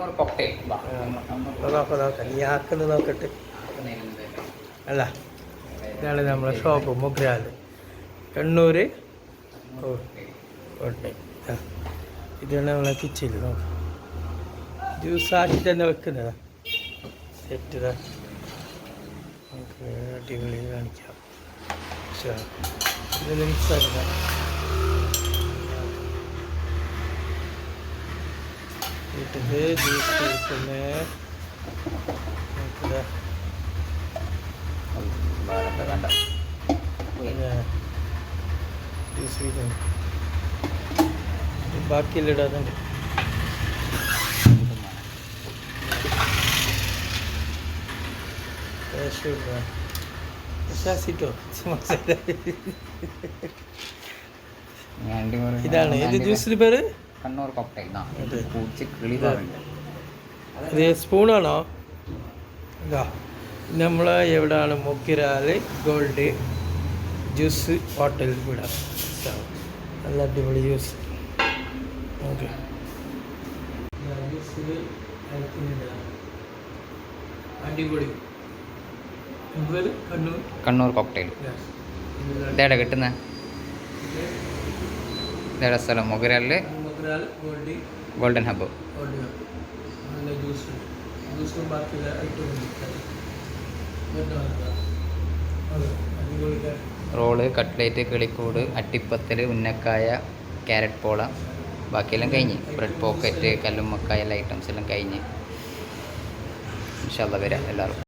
നോക്കാം നീ ആക്കുന്നത് നോക്കട്ടെ. അല്ല ഇതാണ് നമ്മളെ ഷോപ്പ് മൊഗ്രാല് കണ്ണൂർ കോട്ടയം. ഇതാണ് നമ്മളെ കിച്ചണിൽ നോക്കാം. ജ്യൂസ് ആക്കി തന്നെ വെക്കുന്നതാ. സെറ്റ് നമുക്ക് അടിപൊളി കാണിക്കാം. ഇതിൽ മിക്സ് ആക്കാം. വീട്ടില് ജ്യൂസ് കൊടുക്കുന്നേ ജ്യൂസ് ബാക്കിയിലിടാതുണ്ട്. ഇതാണ് ഇത് ജ്യൂസിന്റെ പേര് കണ്ണൂർ കോക്ടെയിൽ. ഇത് സ്പൂണാണോ? ഇതാ നമ്മളെ എവിടെയാണ് മൊഗ്രാല് ഗോൾഡ് ജ്യൂസ് ഹോട്ടലിൽ വിടാം. നല്ല അടിപൊളി ജ്യൂസ്. ഓക്കെ അടിപൊളി കണ്ണൂർ കോക്ടെയിൽ. ഇതേടെ കിട്ടുന്ന ഇതേടെ സ്ഥലം മൊഗ്രാലില് ഗോൾഡൻ ഹബ്ബ്. റോള്, കട്ട്ലേറ്റ്, കിളിക്കൂട്, അട്ടിപ്പത്തൽ, ഉന്നക്കായ, ക്യാരറ്റ് പോള, ബാക്കിയെല്ലാം കഴിഞ്ഞ്. ബ്രെഡ് പോക്കറ്റ്, കല്ലുമ്മക്കായ എല്ലാ ഐറ്റംസ് എല്ലാം കഴിഞ്ഞ്. ഇൻഷാ അല്ലാഹ് വരാം എല്ലാവരും.